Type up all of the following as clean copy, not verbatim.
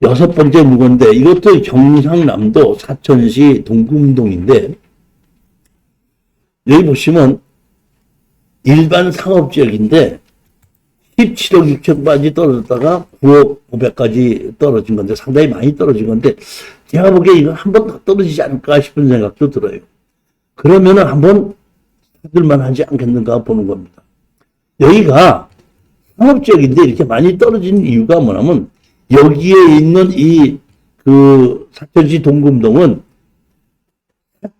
여섯 번째 물건인데 이것도 경상남도 사천시 동금동인데 여기 보시면 일반 상업지역인데 17억 6천까지 떨어졌다가 9억 500까지 떨어진 건데 상당히 많이 떨어진 건데 제가 보기에 이거 한 번 더 떨어지지 않을까 싶은 생각도 들어요. 그러면은 한번 사들만 하지 않겠는가 보는 겁니다. 여기가 상업지역인데 이렇게 많이 떨어진 이유가 뭐냐면 여기에 있는 사천시 동금동은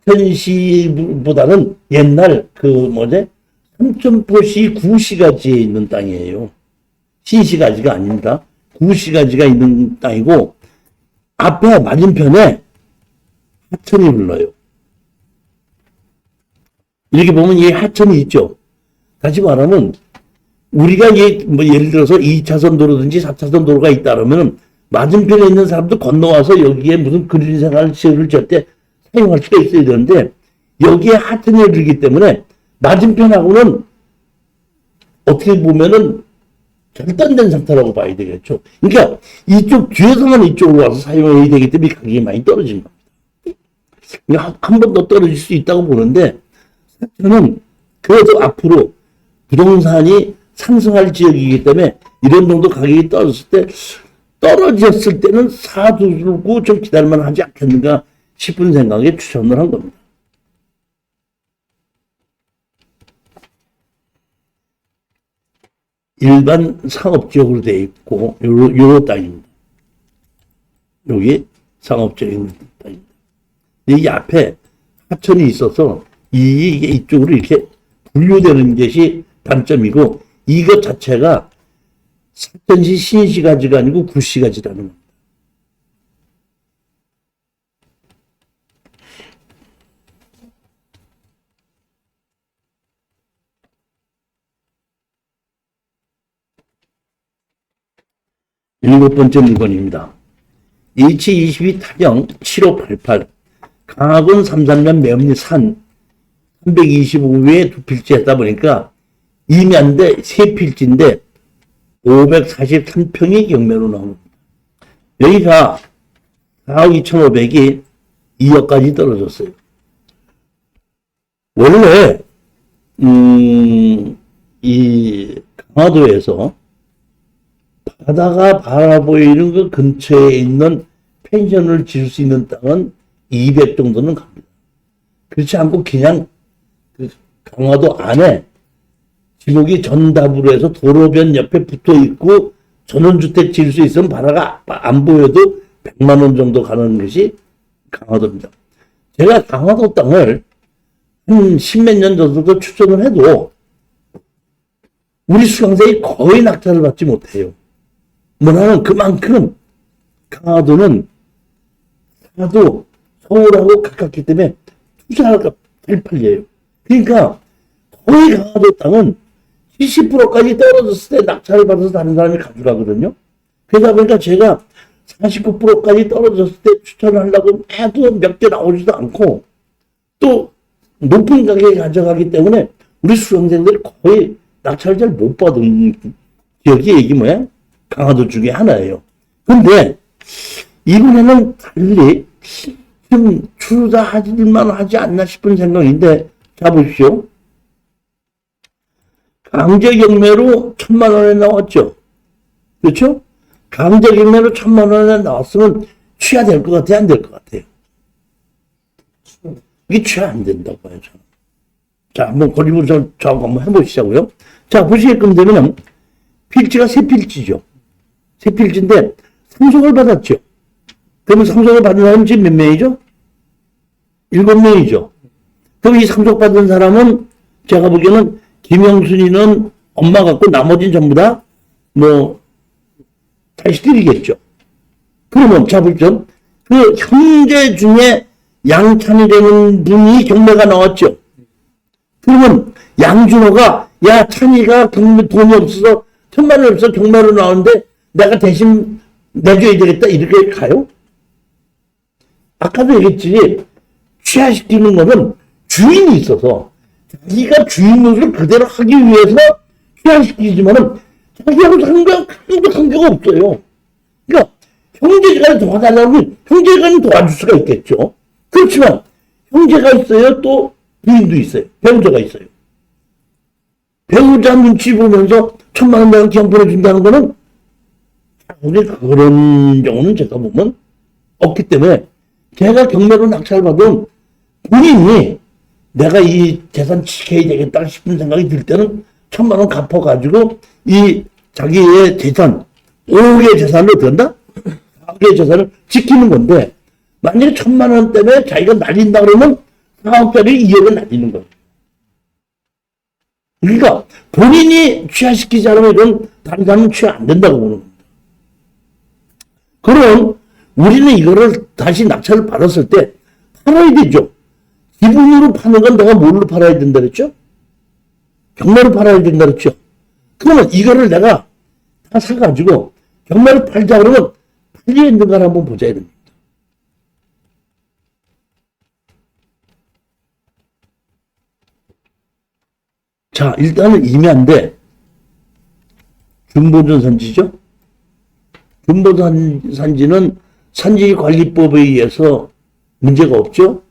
사천시보다는 옛날 삼천포시 구시가지에 있는 땅이에요. 신시가지가 아닙니다. 구시가지가 있는 땅이고 앞에 맞은편에 하천이 흘러요. 이렇게 보면 이 하천이 있죠. 다시 말하면 우리가 예를 들어서 2차선 도로든지 4차선 도로가 있다 그러면 맞은편에 있는 사람도 건너와서 여기에 무슨 근린생활 시설을 절대 사용할 수가 있어야 되는데 여기에 하천이 흐르기 때문에 맞은편하고는 어떻게 보면은 절단된 상태라고 봐야 되겠죠. 그러니까 이쪽 뒤에서만 이쪽으로 와서 사용해야 되기 때문에 가격이 많이 떨어진 겁니다. 그러니까 한 번 더 떨어질 수 있다고 보는데 저는 그래도 앞으로 부동산이 상승할 지역이기 때문에 이런 정도 가격이 떨어졌을 때는 사두고 좀 기다릴만 하지 않겠는가 싶은 생각에 추천을 한 겁니다. 일반 상업지역으로 되어 있고 요 땅입니다. 여기 상업지역에 있는 땅입니다. 여기 앞에 하천이 있어서 이게 이쪽으로 이렇게 분류되는 것이 단점이고 이것 자체가 사천시 신시가지가 아니고 구시가지라는 겁니다. 일곱 번째 물건입니다. H22 타경 7588 강화군 333 매음리 산 325에 두 필지 했다 보니까 임야인데 세 필지인데 543평이 경매로 나옵니다. 여기가 4억 2,500이 2억까지 떨어졌어요. 원래 이 강화도에서 바다가 바라보이는 그 근처에 있는 펜션을 지을 수 있는 땅은 200 정도는 갑니다. 그렇지 않고 그냥 그 강화도 안에 지목이 전답으로 해서 도로변 옆에 붙어 있고 전원주택 지을 수 있으면 바다가 안 보여도 100만 원 정도 가는 것이 강화도입니다. 제가 강화도 땅을 한 10몇 년 정도 추천을 해도 우리 수강생이 거의 낙찰을 받지 못해요. 뭐냐면 그만큼 강화도는 하도 서울하고 가깝기 때문에 투자가 팔팔려요. 그러니까 거의 강화도 땅은 70%까지 떨어졌을 때 낙찰을 받아서 다른 사람이 가져가거든요. 그러다 보니까 제가 49%까지 떨어졌을 때 추천을 하려고 해도 몇 개 나오지도 않고 또 높은 가격에 가져가기 때문에 우리 수강생들이 거의 낙찰을 잘 못 받은 기억이 얘기 뭐야? 강화도 중에 하나예요. 근데 이번에는 달리 좀 투자하실만 하지 않나 싶은 생각인데 자 보십시오. 강제경매로 1,000만 원에 나왔죠. 그렇죠? 강제경매로 1,000만 원에 나왔으면 취하 될 것 같아요? 안 될 것 같아요? 이게 취하 안 된다고 해요. 저는. 자, 한번 거리부 저하고 한번 해보시자고요. 자, 보시게끔 되면 필지가 세 필지죠. 세 필지인데 상속을 받았죠. 그러면 상속을 받은 사람은 지금 몇 명이죠? 7명이죠. 그럼 이 상속받은 사람은 제가 보기에는 김영순이는 엄마 같고 나머지는 전부 다 자식들이겠죠. 그러면 자 보죠. 그 형제 중에 양찬이 되는 분이 경매가 나왔죠. 그러면 양준호가 야 찬이가 돈이 없어서 1,000만 원이 없어서 경매로 나오는데 내가 대신 내줘야 되겠다 이렇게 가요? 아까도 얘기했지. 취하시키는 거는 주인이 있어서 자기가 주인으로 그대로 하기 위해서 취하시키지만은 자기하고 관계가 없어요. 그러니까 형제가 도와달라고 형제가 도와줄 수가 있겠죠. 그렇지만 형제가 있어요. 또 부인도 있어요. 배우자가 있어요. 배우자 눈치 보면서 1,000만 원 내가 그냥 보내준다는 거는 우리 그런 경우는 제가 보면 없기 때문에 제가 경매로 낙찰받은 본인이 내가 이 재산 지켜야 되겠다 싶은 생각이 들 때는 1,000만 원 갚아가지고 이 자기의 재산 5억의 재산을 어떤다? 4억의 재산을 지키는 건데 만약에 1,000만 원 때문에 자기가 날린다 그러면 4억짜리 2억을 날리는 거예요. 그러니까 본인이 취하시키지 않으면 이건 다른 사람은 취하 안 된다고 보는 겁니다. 그럼 우리는 이거를 다시 낙찰을 받았을 때 팔아야 되죠. 기분으로 파는 건 내가 뭘로 팔아야 된다 그랬죠? 경매로 팔아야 된다 그랬죠? 그러면 이거를 내가 다 사가지고 경매로 팔자 그러면 팔려 있는가를 한번 보자야 됩니다. 자, 일단은 임야인데 중보전 산지죠? 중보전 산지는 산지관리법에 의해서 문제가 없죠?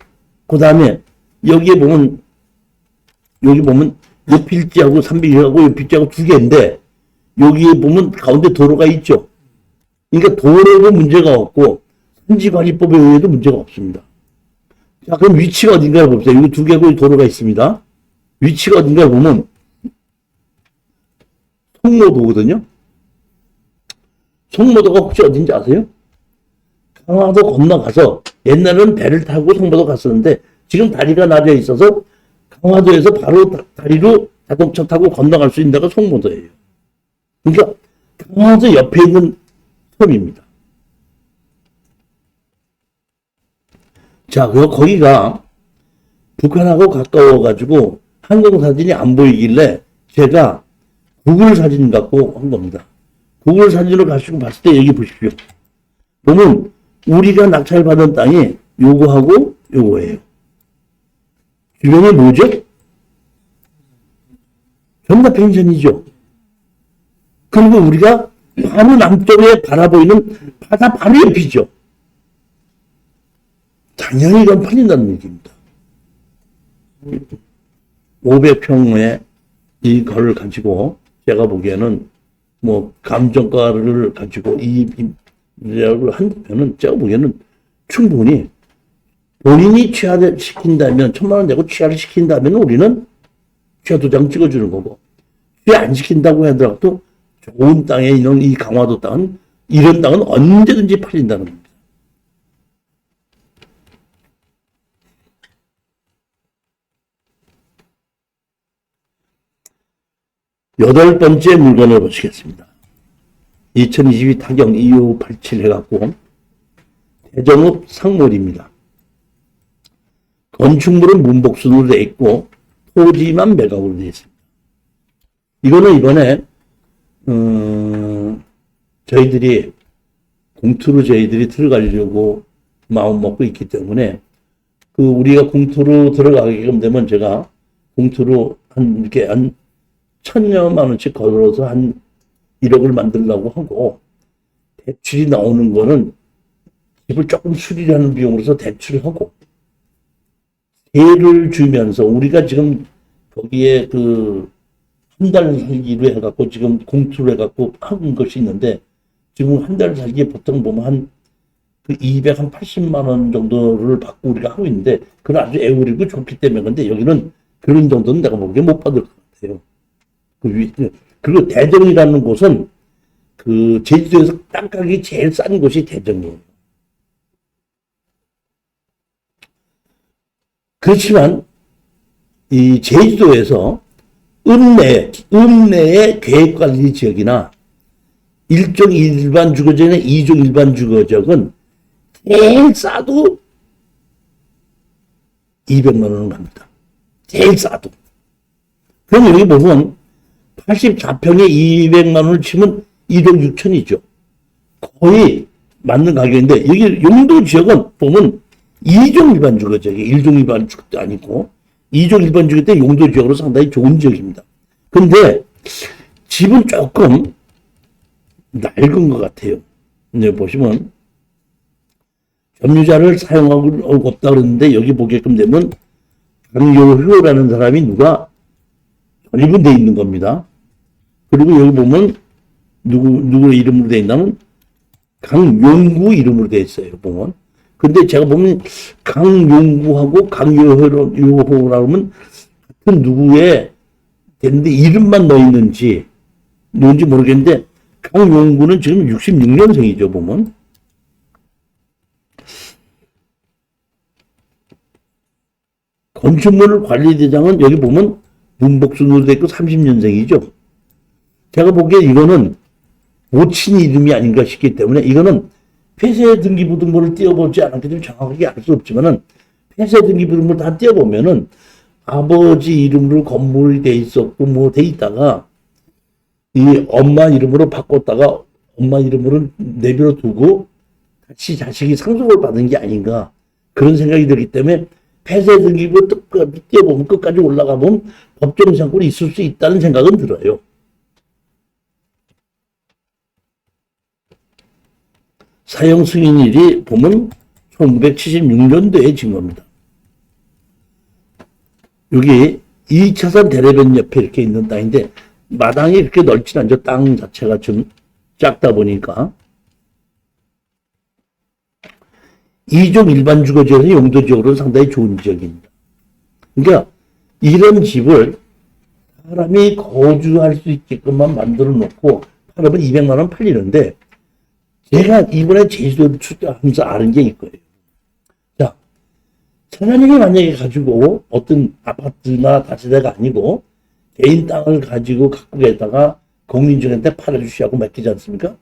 그 다음에 여기 보면 요필지하고 산비하고 요필지하고 두 개인데 여기에 보면 가운데 도로가 있죠? 그러니까 도로도 문제가 없고 산지관리법에 의해도 문제가 없습니다. 자, 그럼 위치가 어딘가를 봅시다. 여기 두 개고 도로가 있습니다. 위치가 어딘가 보면 송모도거든요. 송모도가 혹시 어딘지 아세요? 강화도 건너가서 옛날에는 배를 타고 송모도 갔었는데 지금 다리가 나져 있어서 강화도에서 바로 다리로 자동차 타고 건너갈 수 있는 데가 송모도예요. 그러니까 강화도 옆에 있는 섬입니다. 자, 거기가 북한하고 가까워가지고 항공사진이 안 보이길래 제가 구글 사진 갖고 한 겁니다. 구글 사진으로 가시고 봤을 때 여기 보십시오. 보면 우리가 낙찰받은 땅이 요거하고 요거예요. 주변이 뭐죠? 전부 다 펜션이죠. 그리고 우리가 바로 남쪽에 바라보이는 바다 바로 옆이죠. 당연히 이건 팔린다는 얘기입니다. 500평의 이걸 가지고 제가 보기에는 뭐 감정가를 가지고 이를 한다면은 제가 보기에는 충분히 본인이 취하를 시킨다면 1,000만 원 내고 취하를 시킨다면 우리는 취하 도장 찍어주는 거고 취하 안 시킨다고 하더라도 좋은 땅에 있는 이 강화도 땅은 이런 땅은 언제든지 팔린다는 겁니다. 여덟 번째 물건을 보시겠습니다. 2022 타경 2587 해갖고 대정읍 상몰입니다. 건축물은 문복순으로 되어 있고 토지만 매각으로 되어 있습니다. 이거는 이번에 저희들이 공투로 저희들이 들어가려고 마음 먹고 있기 때문에 우리가 공투로 들어가게끔 되면 제가 공투로 이렇게 한 1,000여만 원씩 걸어서 한 1억을 만들려고 하고 대출이 나오는 거는 집을 조금 수리하는 비용으로서 대출을 하고 세를 주면서 우리가 지금 거기에 한 달 살기로 해갖고 지금 공투로 해갖고 하는 것이 있는데 지금 한 달 살기에 보통 보면 한 280만 원 정도를 받고 우리가 하고 있는데 그건 아주 애우리고 좋기 때문에 근데 여기는 그런 정도는 내가 보기에 못 받을 것 같아요. 그리고 대정이라는 곳은 제주도에서 땅가격이 제일 싼 곳이 대정이에요. 그렇지만 이 제주도에서 읍내의 계획관리 지역이나 1종 일반 주거지역이나 2종 일반 주거지역은 제일 싸도 200만 원은 갑니다. 제일 싸도. 그럼 여기 보면 84평에 200만 원을 치면 1억 6천이죠. 거의 맞는 가격인데 여기 용도 지역은 보면 2종 일반 주거지역이 1종 일반 주거도 아니고 2종 일반 주거 때 용도 지역으로 상당히 좋은 지역입니다. 근데 집은 조금 낡은 것 같아요. 네, 보시면 점유자를 사용하고 없다 그랬는데 여기 보게끔 되면 강요효라는 사람이 누가 전입은 있는 겁니다. 그리고 여기 보면 누구 이름으로 돼 있냐면 강용구 이름으로 돼 있어요. 보면. 근데 제가 보면 강용구하고 강요효라고 하면 같은 누구의 되는데 이름만 넣어 있는지 뭔지 모르겠는데 강용구는 지금 66년생이죠. 보면. 건축물 관리대장은 여기 보면 문복순으로 되어 있고 30년생이죠. 제가 보기에 이거는 모친 이름이 아닌가 싶기 때문에 이거는 폐쇄 등기부 등본을 띄워보지 않았기 때문에 정확하게 알 수 없지만은 폐쇄 등기부 등본을 다 띄워보면은 아버지 이름으로 건물이 돼 있었고 뭐 돼 있다가 이 엄마 이름으로 바꿨다가 엄마 이름으로 내버려 두고 다시 자식이 상속을 받은 게 아닌가 그런 생각이 들기 때문에 폐쇄 등기부 띄워보면 끝까지 올라가보면 법정 상권이 있을 수 있다는 생각은 들어요. 사용 승인일이 보면 1976년도에 진 겁니다. 여기 2차선 대로변 옆에 이렇게 있는 땅인데 마당이 이렇게 넓진 않죠. 땅 자체가 좀 작다 보니까. 2종 일반 주거지역에서 용도지역으로는 상당히 좋은 지역입니다. 그러니까 이런 집을 사람이 거주할 수 있게끔만 만들어 놓고 팔으면 200만 원 팔리는데 제가 이번에 제주도를 출장하면서 아는 게 있거예요. 자, 사장님이 만약에 가지고 어떤 아파트나 다세대가 아니고 개인 땅을 가지고 갖고 계다가 공인중개한테 팔아주시라고 맡기지 않습니까?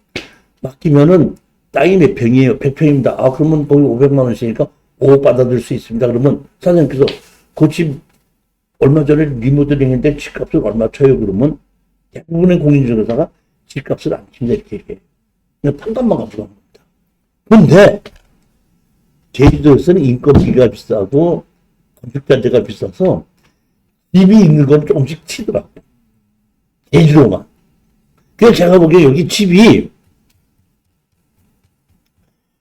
맡기면은 땅이 몇 평이에요? 100평입니다. 아, 그러면 거기 500만 원씩이니까 5억 받아들 수 있습니다. 그러면 사장님께서 그 집 얼마 전에 리모델링인데 집값을 얼마 쳐요? 그러면 대부분의 공인중개사가 집값을 안 친다 이렇게 얘기해요. 그냥 판값만 가져가는 겁니다. 근데 제주도에서는 인건비가 비싸고 건축자재가 비싸서 집이 있는 건 조금씩 치더라고. 제주도만. 그래서 제가 보기에 여기 집이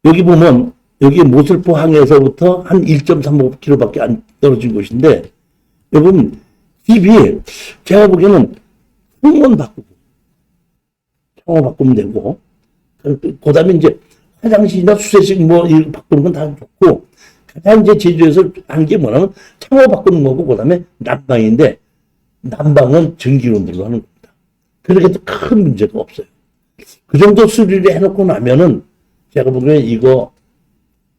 여기 보면 여기 모슬포 항에서부터 한 1.35km밖에 안 떨어진 곳인데 여기 보면 집이 제가 보기에는 창문 바꾸고 창호 바꾸면 되고 그 다음에 이제 화장실이나 수세식 뭐 이거 바꾸는 건 다 좋고 가장 이제 제주에서 한 게 뭐냐면 창호 바꾸는 거고 그 다음에 난방인데 난방은 전기론으로 하는 겁니다. 그렇게 큰 문제가 없어요. 그 정도 수리를 해놓고 나면은 제가 보기엔 이거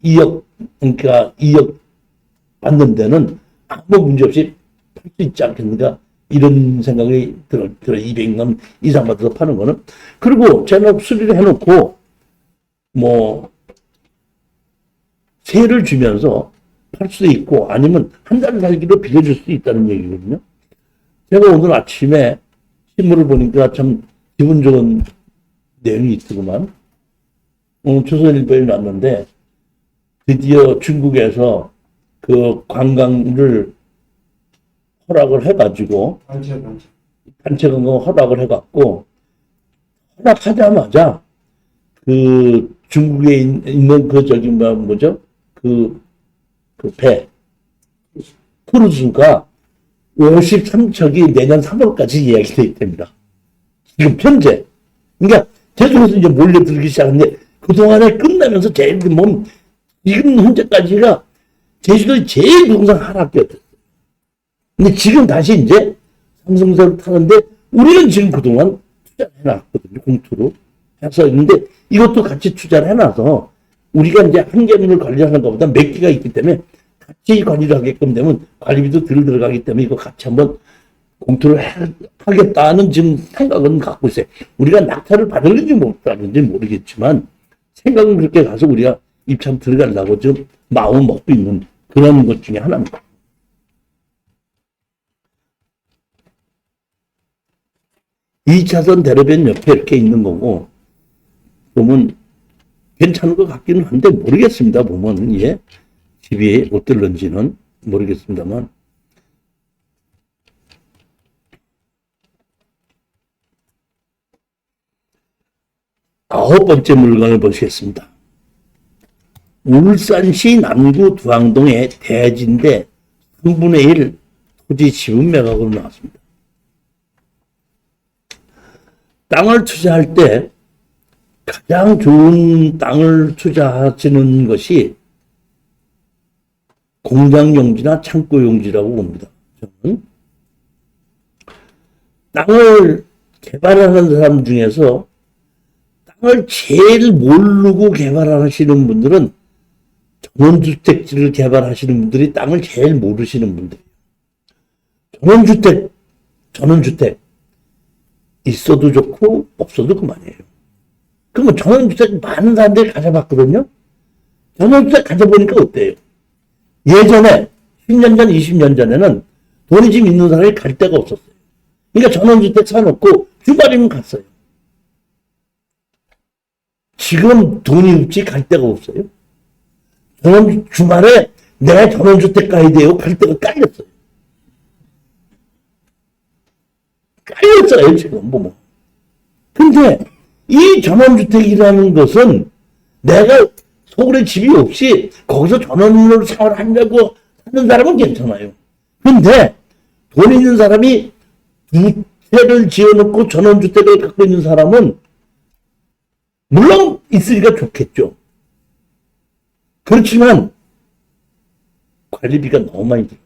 2억 그러니까 2억 받는 데는 아무 문제 없이 팔 수 있지 않겠는가 이런 생각이 들어 200만 이상 받아서 파는 거는. 그리고 제가 수리를 해놓고 뭐 세를 주면서 팔 수도 있고 아니면 한 달 살기로 빌려줄 수도 있다는 얘기거든요. 제가 오늘 아침에 신문을 보니까 참 기분 좋은 내용이 있더구만. 오늘 조선일보에 났는데 드디어 중국에서 그 관광을 허락을 해가지고 단체 관광 허락을 해갖고 허락하자마자 그 중국에 있는 그 저기 뭐죠 그 배 크루즈가 53척이 내년 3월까지 예약이 돼 있답니다. 지금 현재. 그러니까 제주도에서 이제 몰려 들기 시작했는데 그동안에 끝나면서 제일 지금 현재까지가 제주도의 제일 부동산 하락기였어요. 근데 지금 다시 이제 상승세를 타는데 우리는 지금 그동안 투자를 해놨거든요. 공투로 해서 있는데 이것도 같이 투자를 해놔서 우리가 이제 한 개문을 관리하는 것보다 몇 개가 있기 때문에 같이 관리를 하게끔 되면 관리비도 덜 들어가기 때문에 이거 같이 한번 공투를 하겠다는 지금 생각은 갖고 있어요. 우리가 낙찰을 받을는지 못 받을는지 모르겠지만 생각은 그렇게 가서 우리가 입참 들어가려고 지금 마음을 먹고 있는 그런 것 중에 하나입니다. 이 차선 대로변 옆에 이렇게 있는 거고 보면 괜찮은 것 같기는 한데 모르겠습니다. 보면 예 집이 어떨런지는 모르겠습니다만 아홉 번째 물건을 보시겠습니다. 울산시 남구 두항동의 대지인데 3분의 1 토지 지분 매각으로 나왔습니다. 땅을 투자할 때 가장 좋은 땅을 투자하시는 것이 공장용지나 창고용지라고 봅니다. 저는 땅을 개발하는 사람 중에서 땅을 제일 모르고 개발하시는 분들은 전원주택지를 개발하시는 분들이 땅을 제일 모르시는 분들이에요. 전원주택 있어도 좋고 없어도 그만이에요. 그러면 전원주택 많은 사람들이 가져봤거든요. 전원주택 가져보니까 어때요? 예전에 10년 전, 20년 전에는 돈이 좀 있는 사람이 갈 데가 없었어요. 그러니까 전원주택 사놓고 주말이면 갔어요. 지금 돈이 없지 갈 데가 없어요. 주말에 내가 전원주택 가야 돼요. 갈 데가 깔렸어요. 깔렸어요, 지금 보면. 근데 이 전원주택이라는 것은 내가 서울에 집이 없이 거기서 전원으로 생활하려고 하는 사람은 괜찮아요. 근데 돈 있는 사람이 두 채를 지어놓고 전원주택을 갖고 있는 사람은 물론 있으니까 좋겠죠. 그렇지만 관리비가 너무 많이 들어요.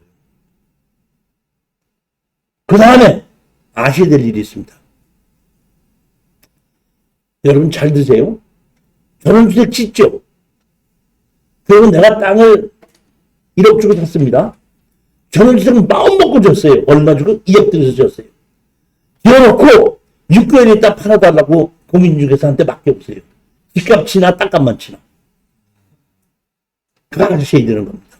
그 다음에 아셔야 될 일이 있습니다. 여러분 잘 드세요. 전원주택 짓죠. 그리고 내가 땅을 1억 주고 샀습니다. 전원주택은 마음 먹고 줬어요. 얼마 주고? 2억 들여서 줬어요. 지어놓고 6개월 있다 팔아달라고 공인중개사한테 맡겨보세요. 집값 치나 땅값만 치나. 그거 아셔야 되는 겁니다.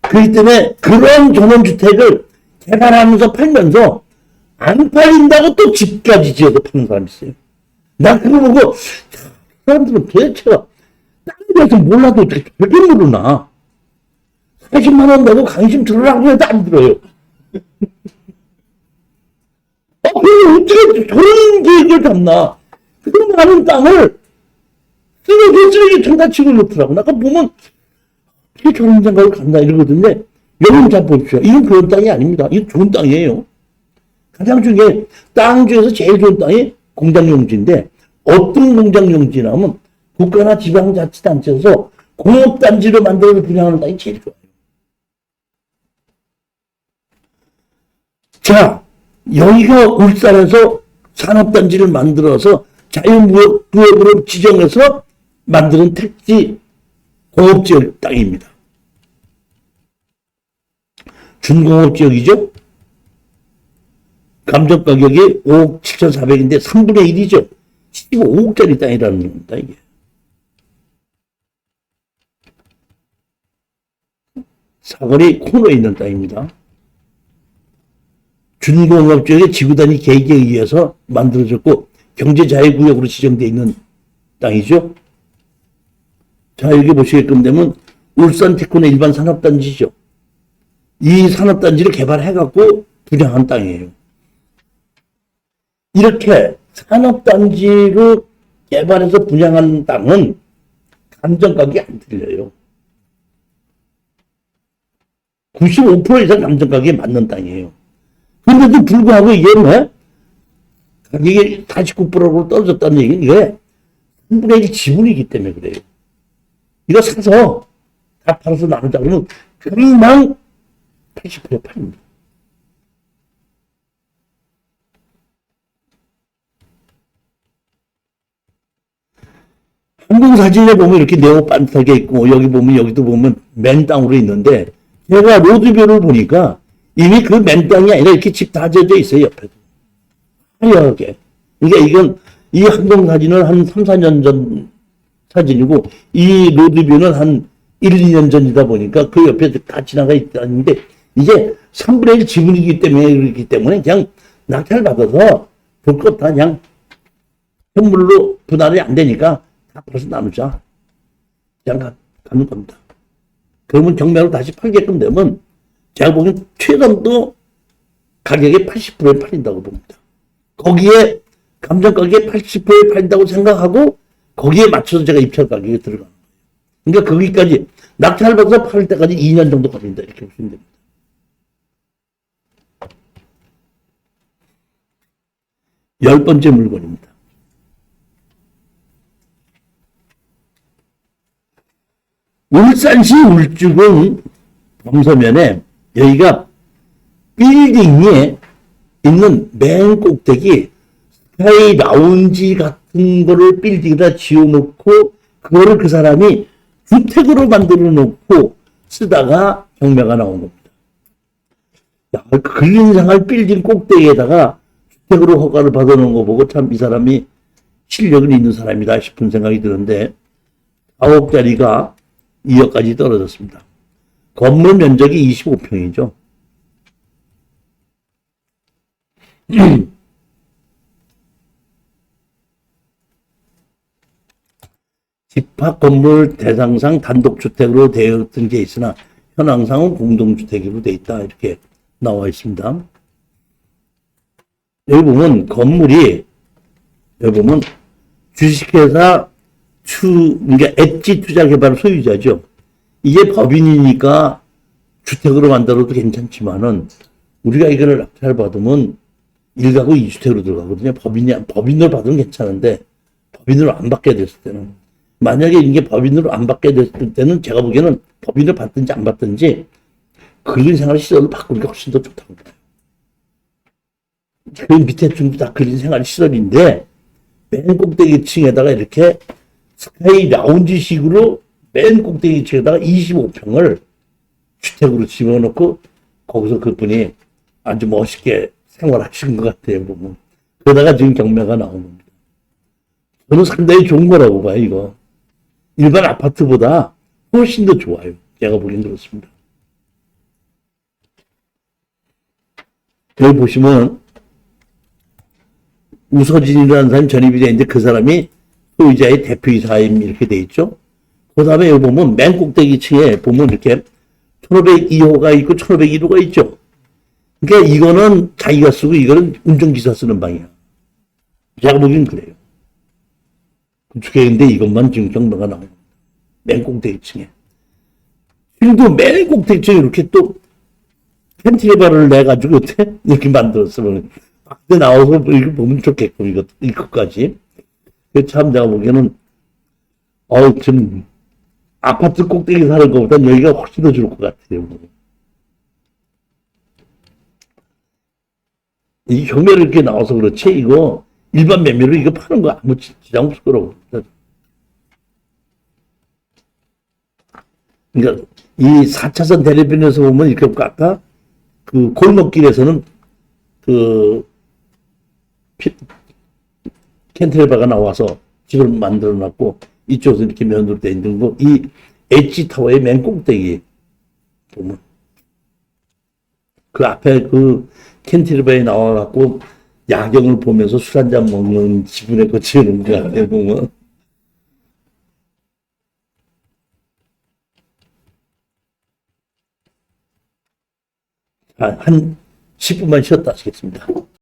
그렇기 때문에 그런 전원주택을 개발하면서 팔면서 안 팔린다고 또 집까지 지어서 파는 사람이 있어요. 난 그거 보고 사람들은 도대체가 땅에 대해서 몰라도 어떻게 저렇게 모르나. 40만 원 내고 강심 들으라고 해도 안 들어요. 그럼 어떻게 저런 계획을 잡나. 그 많은 땅을 쓰레기통에다 집어넣더라고. 아까 보면 어떻게 저런 생각을 간다 이러거든요. 여러분 잘 보십시오. 이건 그런 땅이 아닙니다. 이건 좋은 땅이에요. 가장 중요해. 땅 중에서 제일 좋은 땅이 공장용지인데 어떤 공장용지라면 국가나 지방자치단체에서 공업단지로 만들어서 분양하는 땅이 제일 좋아요. 자, 여기가 울산에서 산업단지를 만들어서 자유무역구역으로 지정해서 만드는 택지 공업지역 땅입니다. 준공업지역이죠. 감정가격이 5억 7,400인데 3분의 1이죠. 15억짜리 땅이라는 겁니다, 이게. 사거리 코너에 있는 땅입니다. 준공업지역의 지구단위 계획에 의해서 만들어졌고 경제자유구역으로 지정되어 있는 땅이죠. 자, 여기 보시게끔 되면 울산 특권의 일반 산업단지죠. 이 산업단지를 개발해갖고 분양한 땅이에요. 이렇게 산업단지로 개발해서 분양한 땅은 감정가격이 안 틀려요. 95% 이상 감정가격에 맞는 땅이에요. 그런데도 불구하고 이게 왜? 가격이 49%로 떨어졌다는 얘기는 이게 3분의 1 지분이기 때문에 그래요. 이거 사서 다 팔아서 나누자 그러면 금방 80% 팔립니다. 항공사진에 보면 이렇게 네모 반듯하게 있고 여기 보면 여기도 보면 맨 땅으로 있는데 제가 로드뷰를 보니까 이미 그 맨 땅이 아니라 이렇게 집 다 져져 있어요, 옆에도. 하얗게. 그러니까 이건 이 항공사진은 한 3, 4년 전 사진이고 이 로드뷰는 한 1, 2년 전이다 보니까 그 옆에 다 지나가 있다는데 이게 3분의 1 지분이기 때문에 그렇기 때문에 그냥 낙찰 받아서 볼 것 다 그냥 현물로 분할이 안 되니까 다 벌써 나누자. 그냥 가는 겁니다. 그러면 경매로 다시 팔게끔 되면 제가 보기엔 최단도 가격의 80%에 팔린다고 봅니다. 거기에 감정가격의 80%에 팔린다고 생각하고 거기에 맞춰서 제가 입찰 가격에 들어가는 거예요. 그러니까 거기까지 낙찰 받아서 팔 때까지 2년 정도 걸린다 이렇게 보시면 됩니다. 열 번째 물건입니다. 울산시 울주군 범서면에 여기가 빌딩에 있는 맨 꼭대기 스카이 라운지 같은 거를 빌딩에다 지어놓고 그거를 그 사람이 주택으로 만들어 놓고 쓰다가 경매가 나온 겁니다. 야, 근린생활 빌딩 꼭대기에다가 주택으로 허가를 받아놓은 거 보고 참 이 사람이 실력은 있는 사람이다 싶은 생각이 드는데 9억짜리가 2억까지 떨어졌습니다. 건물 면적이 25평이죠. 집합 건물 대상상 단독주택으로 되었던 게 있으나 현황상은 공동주택으로 되어 있다 이렇게 나와 있습니다. 여기 보면 건물이 여기 보면 주식회사 그러니까 엣지 투자개발 소유자죠. 이게 법인이니까 주택으로 만들어도 괜찮지만은 우리가 이거를 낙찰 받으면 1가구 2주택으로 들어가거든요. 법인으로 받으면 괜찮은데 법인으로 안 받게 됐을 때는 만약에 이게 법인으로 안 받게 됐을 때는 제가 보기에는 법인을 받든지 안 받든지 근린생활 시설을 바꾸는 게 훨씬 더 좋다고 봐요. 그 밑에 중도 다 근린생활 시설인데 맨 꼭대기 층에다가 이렇게 스카이 라운지식으로 맨 꼭대기 층에다가 25평을 주택으로 집어넣고 거기서 그분이 아주 멋있게 생활하신 것 같아요, 보면. 그러다가 지금 경매가 나온 겁니다. 저는 상당히 좋은 거라고 봐요, 이거. 일반 아파트보다 훨씬 더 좋아요. 제가 보기엔 그렇습니다. 여기 보시면 우서진이라는 사람이 전입이 되어 있는데 그 사람이 소유자의 대표이사임 이렇게 돼 있죠. 그 다음에 여기 보면 맨 꼭대기 층에 보면 이렇게 1502호가 있고 1501호가 있죠. 그러니까 이거는 자기가 쓰고 이거는 운전기사 쓰는 방이야. 제가 보기엔 그래요. 근데 이것만 지금 경매가 나옵니다. 맨 꼭대기 층에. 지금도 맨 꼭대기 층에 이렇게 또 펜트레바를 내가지고 이렇게 만들었어. 밖에 나와서 이렇게 보면 좋겠고, 이것까지. 참 제가 보기에는, 좀, 아파트 꼭대기 사는 것보다 여기가 훨씬 더 좋을 것 같아요. 이 경매를 이렇게 나와서 그렇지, 이거, 일반 매매로 이거 파는 거 아무 지장 없을 거라고. 그러니까, 이 4차선 대리변에서 보면 이렇게 아까 그 골목길에서는 그, 캔트레바가 나와서 집을 만들어 놨고, 이쪽에서 이렇게 면으로 돼 있는 거, 이 엣지타워의 맨 꼭대기 보면, 그 앞에 그 캔트레바에 나와갖고, 야경을 보면서 술 한잔 먹는 지분에 거치는 것 같아요, 보면. 한 10분만 쉬었다 하시겠습니다.